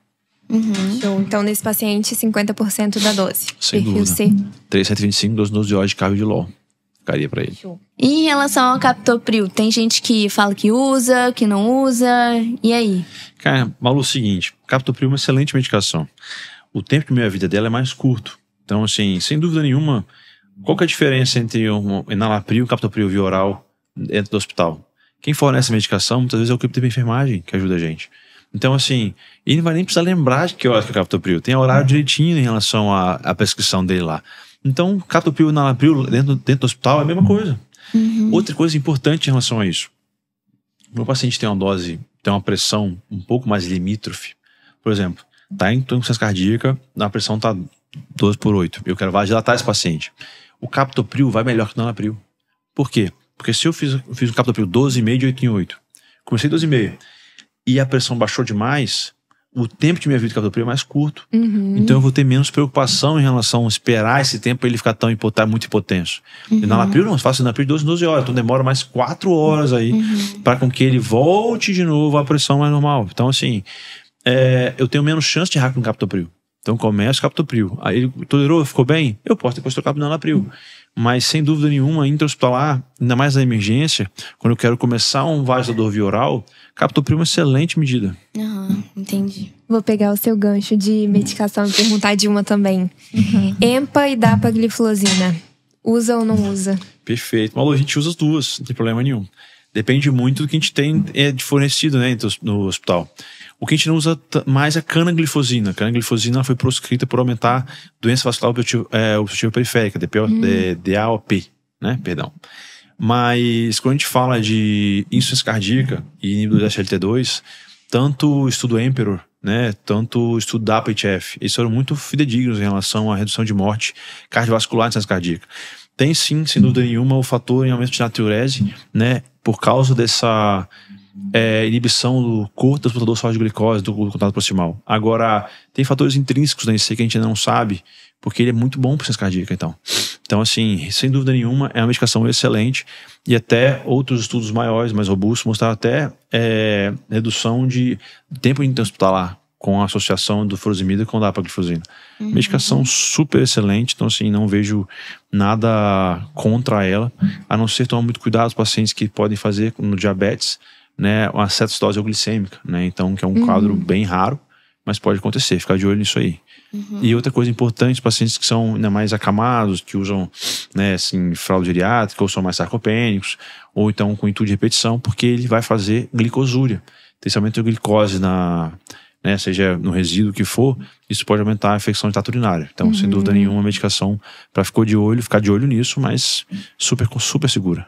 Speaker 1: Show. Então, nesse paciente, 50% da dose.
Speaker 3: Sem
Speaker 1: perfil
Speaker 3: dúvida.
Speaker 1: C.
Speaker 3: 3,725 dose de óleo de carvedilol. Ficaria pra ele.
Speaker 1: Show.
Speaker 2: E em relação ao captopril, tem gente que fala que usa, que não usa, e aí?
Speaker 3: Cara, Malu, é o seguinte, captopril é uma excelente medicação. O tempo de meia-vida dela é mais curto. Então, assim, sem dúvida nenhuma, qual que é a diferença entre um enalapril e um captopril via oral dentro do hospital? Quem fornece a medicação, muitas vezes é o equipe de enfermagem que ajuda a gente. Então, assim, ele não vai nem precisar lembrar de que hora que é o captopril. Tem horário direitinho em relação à prescrição dele lá. Então, captopril e enalapril dentro do hospital é a mesma coisa. Outra coisa importante em relação a isso. O meu paciente tem uma pressão um pouco mais limítrofe. Por exemplo, tá em insuficiência cardíaca, a pressão tá 12/8. Eu quero vasodilatar esse paciente. O captopril vai melhor que o enalapril. Por quê? Porque se eu fiz um captopril 12,5 de 8 em 8, comecei 12,5 e a pressão baixou demais, o tempo de minha vida de captopril é mais curto. Então eu vou ter menos preocupação em relação a esperar esse tempo para ele ficar muito hipotenso. E na enalapril não, eu faço enalapril de 12 horas, então demora mais 4 horas aí para com que ele volte de novo à pressão mais normal. Então assim, eu tenho menos chance de errar com o captopril. Então começa o captopril. Aí ele tolerou, ficou bem? Eu posso depois trocar pro enalapril. Mas sem dúvida nenhuma, intra-hospitalar, ainda mais na emergência, quando eu quero começar um vasodilatador via oral, captopril é uma excelente medida.
Speaker 2: Entendi.
Speaker 1: Vou pegar o seu gancho de medicação e perguntar de uma também. EMPA e dapagliflozina. Usa ou não usa?
Speaker 3: Perfeito. Malu, a gente usa as duas, não tem problema nenhum. Depende muito do que a gente tem de fornecido, né, no hospital. O que a gente não usa mais é canaglifosina. A canaglifosina foi proscrita por aumentar doença vascular obstrutiva periférica, DAOP, né? Perdão. Mas quando a gente fala de insuficiência cardíaca e inibidor da SGLT2, tanto o estudo Emperor, né, tanto o estudo DAPA-HF, eles foram muito fidedignos em relação à redução de morte cardiovascular em insuficiência cardíaca. Tem sim, sem dúvida nenhuma, o fator em aumento de natriurese, né, por causa dessa inibição do corpo transportador sódio de glicose do contato proximal. Agora, tem fatores intrínsecos da IC que a gente não sabe, porque ele é muito bom para insuficiência cardíaca, então. Então, assim, sem dúvida nenhuma, é uma medicação excelente e até outros estudos maiores, mais robustos, mostraram até redução de tempo intra-hospitalar com a associação do furosemida com dapagliflozina. Medicação super excelente, então assim, não vejo nada contra ela, a não ser tomar muito cuidado os pacientes que podem fazer no diabetes, né, uma cetose euglicêmica, né, então que é um quadro bem raro, mas pode acontecer, ficar de olho nisso aí. E outra coisa importante, os pacientes que são ainda mais acamados, que usam, né, assim, fralda geriátrica, ou são mais sarcopênicos, ou então com intuito de repetição, porque ele vai fazer glicosúria, especialmente a glicose né, seja no resíduo que for, isso pode aumentar a infecção de trato urinário. Então, sem dúvida nenhuma, uma medicação para ficar de olho nisso, mas super segura.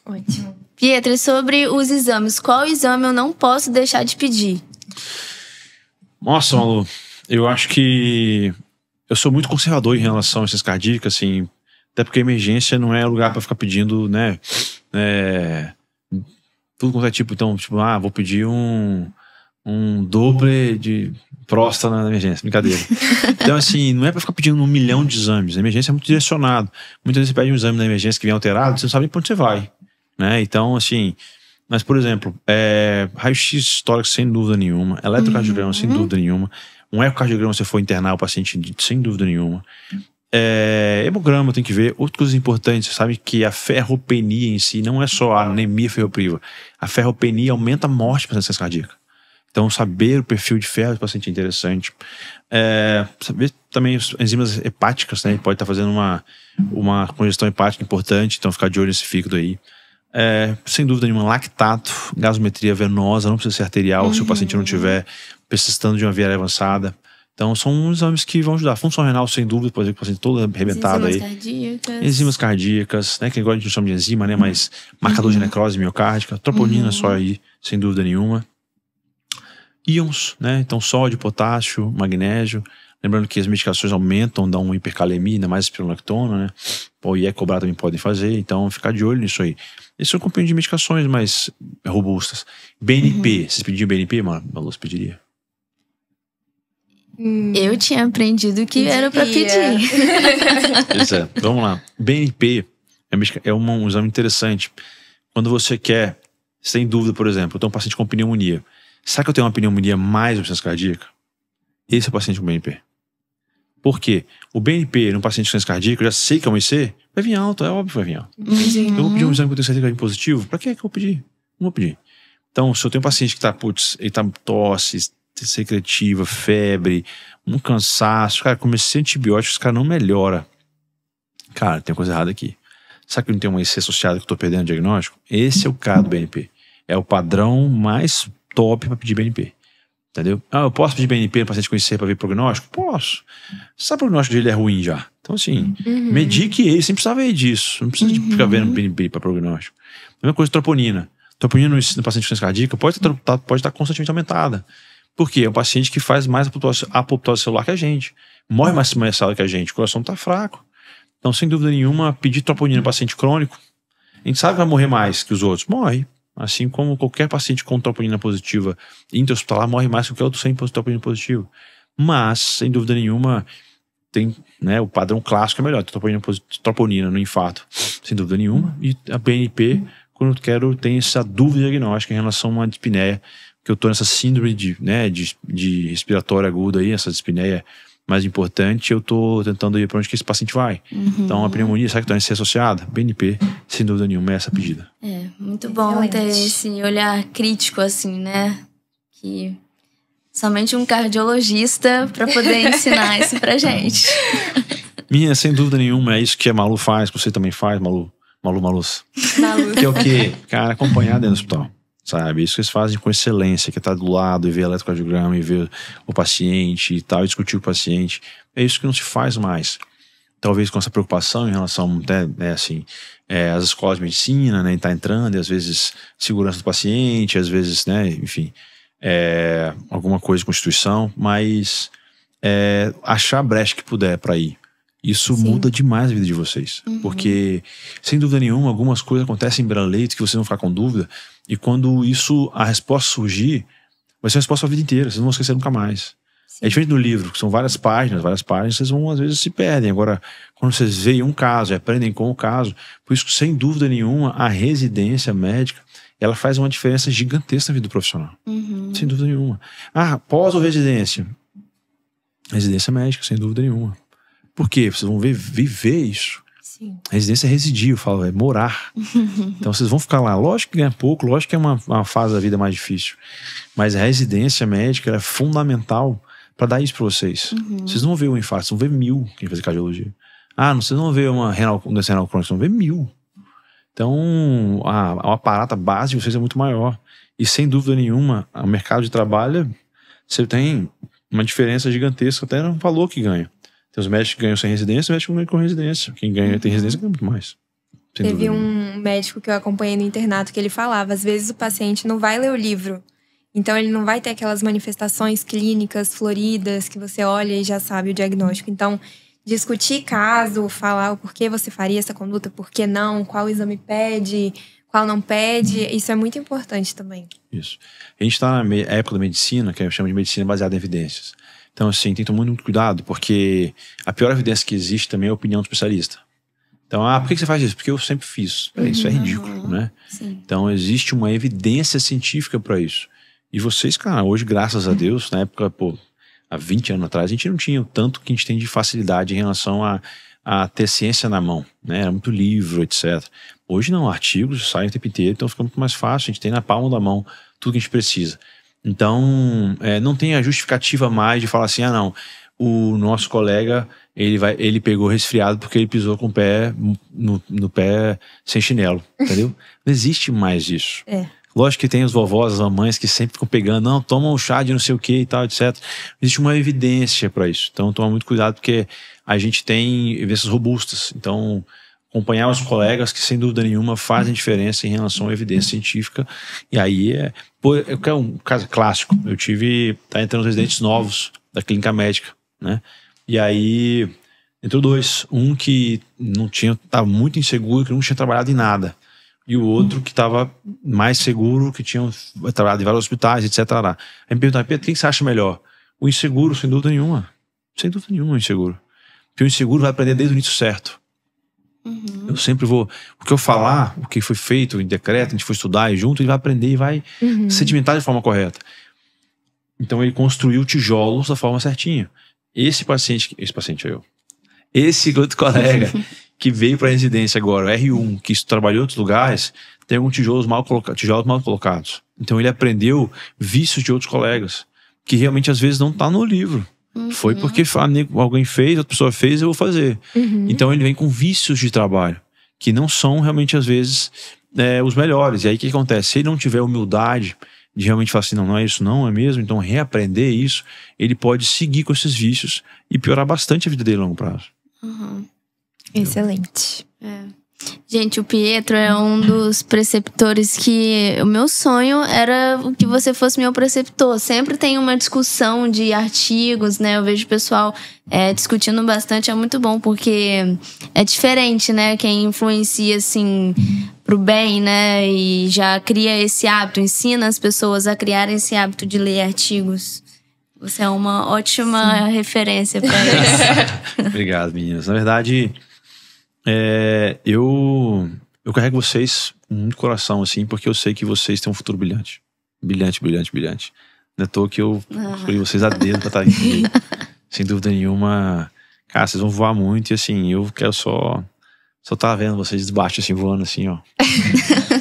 Speaker 1: Ótimo.
Speaker 2: Pietra, sobre os exames, qual exame eu não posso deixar de pedir?
Speaker 3: Nossa, Malu, eu acho que eu sou muito conservador em relação a essas cardíacas, assim, até porque a emergência não é lugar pra ficar pedindo, né, tudo quanto é tipo, então, tipo, vou pedir um doble de próstata na emergência, brincadeira. Então, assim, não é pra ficar pedindo 1 milhão de exames. A emergência é muito direcionado. Muitas vezes você pede um exame na emergência que vem alterado, você não sabe nem pra onde você vai, né? Então, assim, mas, por exemplo, raio-x histórico, sem dúvida nenhuma, eletrocardiograma, sem dúvida nenhuma, um ecocardiograma, se for internar o paciente, sem dúvida nenhuma. Hemograma tem que ver. Outra coisa importante, você sabe que a ferropenia em si não é só a anemia ferropriva. A ferropenia aumenta a morte para a insuficiência cardíaca. Então, saber o perfil de ferro do paciente é interessante. Saber também as enzimas hepáticas, né? Ele pode estar fazendo uma congestão hepática importante, então ficar de olho nesse fígado aí. Sem dúvida nenhuma, lactato, gasometria venosa, não precisa ser arterial, se o paciente não tiver persistando de uma via avançada. Então, são exames que vão ajudar. Função renal, sem dúvida, por exemplo, o paciente todo arrebentado aí. Enzimas cardíacas, né? Que agora a gente não chama de enzima, né? Mas marcador de necrose miocárdica, troponina só aí, sem dúvida nenhuma. Íons, né? Então, sódio, potássio, magnésio. Lembrando que as medicações aumentam, dão uma hipercalemia, ainda mais espironolactona, né? E cobrar também podem fazer, então ficar de olho nisso aí. Esse é um companheiro de medicações mais robustas. BNP, vocês pediam BNP, mano? A Luz pediria.
Speaker 2: Eu tinha aprendido que era pra pedir.
Speaker 3: Vamos lá. BNP é um exame interessante. Quando você quer, sem dúvida, por exemplo, eu tenho um paciente com pneumonia. Sabe que eu tenho uma pneumonia mais insuficiência cardíaca? Esse é o paciente com BNP. Por quê? O BNP num paciente com insuficiência cardíaca, eu já sei que é um IC, vai vir alto, é óbvio que vai vir alto. Eu vou pedir um exame que eu tenho certeza que vai vir positivo? Pra que eu vou pedir? Não vou pedir. Então, se eu tenho um paciente que tá, ele tá tosse, secretiva, febre, um cansaço, cara, comecei antibióticos, cara, não melhora. Cara, tem coisa errada aqui. Sabe que não tem uma IC associada que eu tô perdendo o diagnóstico? Esse é o caso do BNP. É o padrão mais top pra pedir BNP. Entendeu? Eu posso pedir BNP no paciente com IC pra ver prognóstico? Posso. Você sabe o prognóstico dele é ruim já. Então, assim, medique ele, sem precisar ver disso. Não precisa ficar vendo BNP pra prognóstico. A mesma coisa de troponina. Troponina no paciente com insuficiência cardíaca pode estar constantemente aumentada. Por quê? É um paciente que faz mais apoptose celular que a gente. Morre mais celular que a gente. O coração tá fraco. Então, sem dúvida nenhuma, pedir troponina no paciente crônico, a gente sabe que vai morrer mais que os outros. Morre. Assim como qualquer paciente com troponina positiva intra-hospitalar morre mais que qualquer outro sem troponina positiva. Mas, sem dúvida nenhuma, tem, né, o padrão clássico é melhor. Troponina no infarto, sem dúvida nenhuma. E a BNP, quando eu quero, tem essa dúvida diagnóstica em relação a uma dispneia, que eu tô nessa síndrome de respiratória aguda aí, essa dispneia mais importante, eu tô tentando ir para onde que esse paciente vai. Então, a pneumonia, sabe que está ser associada? BNP, sem dúvida nenhuma, é essa pedida.
Speaker 2: Muito bom ter esse olhar crítico, assim, né? Que somente um cardiologista para poder ensinar isso pra gente.
Speaker 3: Minha, sem dúvida nenhuma, é isso que a Malu faz, que você também faz, Malu. Que é o quê? Cara, acompanhar dentro do hospital. Sabe, isso que eles fazem com excelência, que é estar do lado e ver eletrocardiograma e ver o paciente e tal, e discutir com o paciente. É isso que não se faz mais. Talvez com essa preocupação em relação, às escolas de medicina, né, tá entrando, e às vezes segurança do paciente, às vezes, né, enfim, alguma coisa de constituição, mas achar a brecha que puder para ir. Isso muda demais a vida de vocês. Porque, sem dúvida nenhuma, algumas coisas acontecem em beira-leito que vocês vão ficar com dúvida. E quando a resposta surgir, vai ser uma resposta a vida inteira. Vocês não vão esquecer nunca mais. Sim. É diferente do livro, que são várias páginas, vocês vão, às vezes, se perdem. Agora, quando vocês veem um caso e aprendem com o caso, por isso que, sem dúvida nenhuma, a residência médica, ela faz uma diferença gigantesca na vida do profissional. Sem dúvida nenhuma. Pós ou residência? Residência médica, sem dúvida nenhuma. Por quê? Vocês vão viver isso. Sim. Residência é residir, eu falo, é morar. Então vocês vão ficar lá. Lógico que ganha pouco, lógico que é uma fase da vida mais difícil. Mas a residência médica é fundamental para dar isso para vocês. Vocês não vão ver um infarto, vocês vão ver 1000 quem faz cardiologia. Vocês não vão ver uma doença renal crônica, vocês vão ver 1000. Então o aparato base de vocês é muito maior. E sem dúvida nenhuma, o mercado de trabalho, você tem uma diferença gigantesca até no valor que ganha. Tem os médicos que ganham sem residência, os médicos que ganham com residência. Quem ganha tem residência ganha muito mais.
Speaker 1: Teve um médico que eu acompanhei no internato que ele falava, às vezes o paciente não vai ler o livro Então, ele não vai ter aquelas manifestações clínicas floridas que você olha e já sabe o diagnóstico. Então, discutir caso, falar o porquê você faria essa conduta, por que não, qual exame pede, qual não pede, isso é muito importante também.
Speaker 3: Isso. A gente está na época da medicina, que eu chamo de medicina baseada em evidências. Então, assim, tem que tomar muito cuidado, porque a pior evidência que existe também é a opinião do especialista. Então, por que você faz isso? Porque eu sempre fiz. Isso é ridículo, né?
Speaker 2: Sim.
Speaker 3: Então, existe uma evidência científica para isso. E vocês, cara, hoje, graças a Deus, na época, há 20 anos atrás, a gente não tinha o tanto que a gente tem de facilidade em relação a ter ciência na mão, né? Era muito livro, etc. Hoje não, artigos saem o tempo inteiro, então fica muito mais fácil, a gente tem na palma da mão tudo que a gente precisa. Então, não tem a justificativa mais de falar assim, não, o nosso colega, ele pegou resfriado porque ele pisou com o pé no pé sem chinelo, entendeu? Não existe mais isso. Lógico que tem os vovós, as mamães que sempre ficam pegando, não, toma um chá de não sei o que e tal, etc. Existe uma evidência para isso. Então, toma muito cuidado porque a gente tem evidências robustas. Então, acompanhar os colegas que, sem dúvida nenhuma, fazem diferença em relação à evidência científica. E aí é um caso clássico. Eu tá entrando os residentes novos da clínica médica, né? E aí entrou dois. Um que estava muito inseguro, que não tinha trabalhado em nada. E o outro que estava mais seguro, que tinha trabalhado em vários hospitais, etc. Aí me perguntaram, Pedro, o que você acha melhor? O inseguro, sem dúvida nenhuma. Sem dúvida nenhuma, o inseguro. Porque o inseguro vai aprender desde o início certo. Eu sempre vou... O que eu falar, o que foi feito em decreto, a gente foi estudar e junto, ele vai aprender e vai sedimentar de forma correta. Então ele construiu tijolos da forma certinha. Esse outro colega que veio para a residência agora, o R1, que trabalhou em outros lugares, tem alguns tijolos mal colocados. Então ele aprendeu vícios de outros colegas, que realmente às vezes não está no livro. Foi porque alguém fez, outra pessoa fez, eu vou fazer. Então ele vem com vícios de trabalho, que não são realmente às vezes os melhores. E aí o que acontece? Se ele não tiver humildade de realmente falar assim, não é isso, não é mesmo, então reaprender isso, ele pode seguir com esses vícios e piorar bastante a vida dele a longo prazo.
Speaker 1: Excelente.
Speaker 2: Gente, o Pietro é um dos preceptores que... O meu sonho era que você fosse meu preceptor. Sempre tem uma discussão de artigos, né? Eu vejo o pessoal discutindo bastante. É muito bom, porque é diferente, né? Quem influencia, assim, pro bem, né? E já cria esse hábito, ensina as pessoas a criarem esse hábito de ler artigos. Você é uma ótima referência para isso.
Speaker 3: Obrigado, meninas. Na verdade... eu carrego vocês com muito coração, assim, porque eu sei que vocês têm um futuro brilhante. Brilhante, brilhante, brilhante. Não é à toa que eu escolhi vocês a dedo pra estar aqui. Sem dúvida nenhuma. Cara, vocês vão voar muito e assim, eu quero só tá vendo vocês debaixo, assim, voando assim, ó.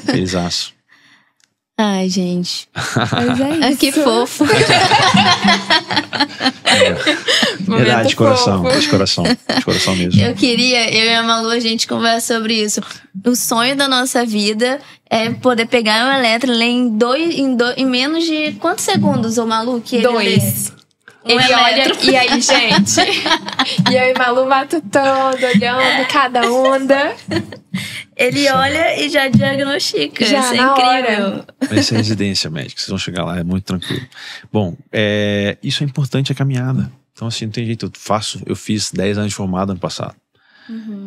Speaker 3: Felizaço.
Speaker 2: Ai, gente.
Speaker 1: Mas é isso.
Speaker 2: Que fofo.
Speaker 3: Verdade, de coração, de coração mesmo.
Speaker 2: Eu e a Malu, a gente conversa sobre isso. O sonho da nossa vida é poder pegar um eletro e ler em menos de quantos segundos, ô Malu? Que
Speaker 1: 2. Ele olha, e aí, gente? E eu e Malu matutando, olhando cada onda.
Speaker 2: Ele olha e já diagnostica.
Speaker 1: Já
Speaker 2: isso é
Speaker 1: na
Speaker 2: incrível.
Speaker 1: hora.
Speaker 3: Vai ser residência médica, vocês vão chegar lá, é muito tranquilo. Bom, isso é importante, a caminhada. Então, assim, não tem jeito, eu fiz 10 anos de formado ano passado.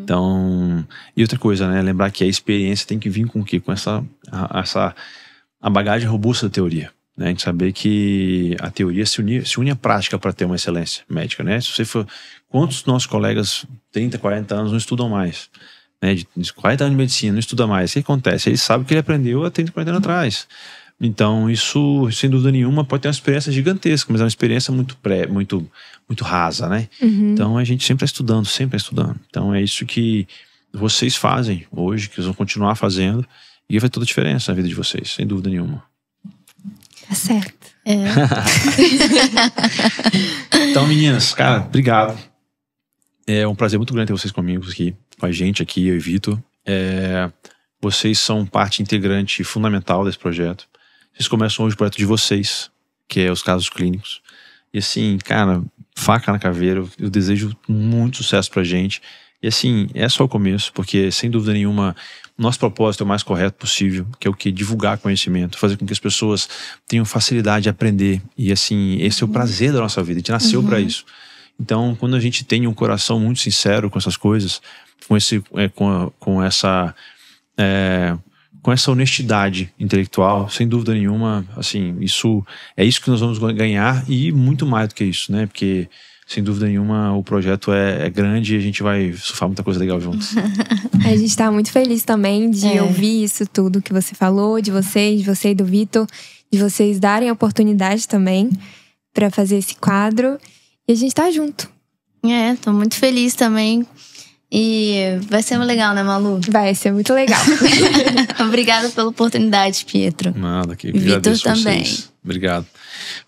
Speaker 3: Então, e outra coisa, né? Lembrar que a experiência tem que vir com o quê? Com a bagagem robusta da teoria. Né? A gente saber que a teoria se une à prática para ter uma excelência médica, né? Se você for... Quantos dos nossos colegas, 30, 40 anos, não estudam mais? Né? De 40 anos de medicina, não estuda mais. O que acontece? Ele sabe que ele aprendeu há 30, 40 anos atrás. Então, isso, sem dúvida nenhuma, pode ter uma experiência gigantesca, mas é uma experiência muito rasa, né? Então, a gente sempre está estudando, sempre está estudando. Então, é isso que vocês fazem hoje, que vocês vão continuar fazendo, e vai toda a diferença na vida de vocês, sem dúvida nenhuma.
Speaker 1: Tá certo.
Speaker 3: Então, meninas, cara, obrigado. É um prazer muito grande ter vocês comigo aqui, com a gente aqui, eu e Vitor. Vocês são parte integrante fundamental desse projeto. Vocês começam hoje o projeto de vocês, que é os casos clínicos. E assim, cara, faca na caveira, eu desejo muito sucesso pra gente. E assim, é só o começo, porque sem dúvida nenhuma, nosso propósito é o mais correto possível, que é o que? Divulgar conhecimento, fazer com que as pessoas tenham facilidade de aprender. E assim, esse é o prazer da nossa vida, a gente nasceu para isso. Então, quando a gente tem um coração muito sincero com essas coisas, com essa honestidade intelectual, sem dúvida nenhuma, assim, é isso que nós vamos ganhar e muito mais do que isso, né? Porque sem dúvida nenhuma, o projeto é grande e a gente vai surfar muita coisa legal juntos.
Speaker 1: A gente tá muito feliz também de ouvir isso tudo que você falou, de você e do Vitor, de vocês darem a oportunidade também pra fazer esse quadro. E a gente tá junto.
Speaker 2: Tô muito feliz também. E vai ser legal, né, Malu?
Speaker 1: Vai ser muito legal.
Speaker 2: Obrigada pela oportunidade, Pietro.
Speaker 3: Nada, que
Speaker 2: Vitor também.
Speaker 3: Vocês. Obrigado.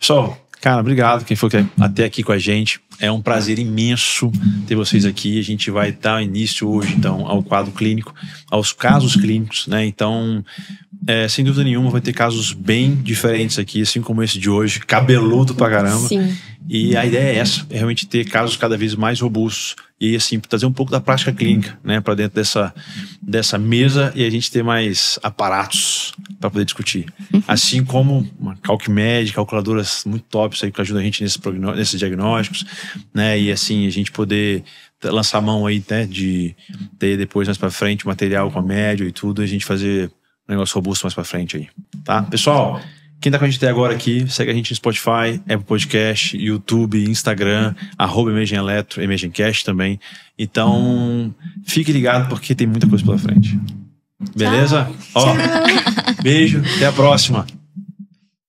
Speaker 3: Pessoal, cara, obrigado quem foi até aqui com a gente. É um prazer imenso ter vocês aqui. A gente vai dar início hoje, então, ao quadro clínico, aos casos clínicos, né? Então, sem dúvida nenhuma, vai ter casos bem diferentes aqui, assim como esse de hoje, cabeludo pra caramba.
Speaker 1: Sim.
Speaker 3: E a ideia é essa, é realmente ter casos cada vez mais robustos e, assim, trazer um pouco da prática clínica, né, para dentro dessa mesa e a gente ter mais aparatos para poder discutir. Assim como uma CalcMed, calculadoras muito tops aí que ajudam a gente nesses diagnósticos, né, e assim, a gente poder lançar a mão aí, né, de ter depois mais para frente material com a médio e tudo, e a gente fazer um negócio robusto mais para frente aí, tá? Pessoal, quem tá com a gente até agora aqui, segue a gente no Spotify, Apple Podcast, YouTube, Instagram, @EmergenEletro, EmergenCast também. Então, fique ligado porque tem muita coisa pela frente. Beleza? Ó, beijo, até a próxima.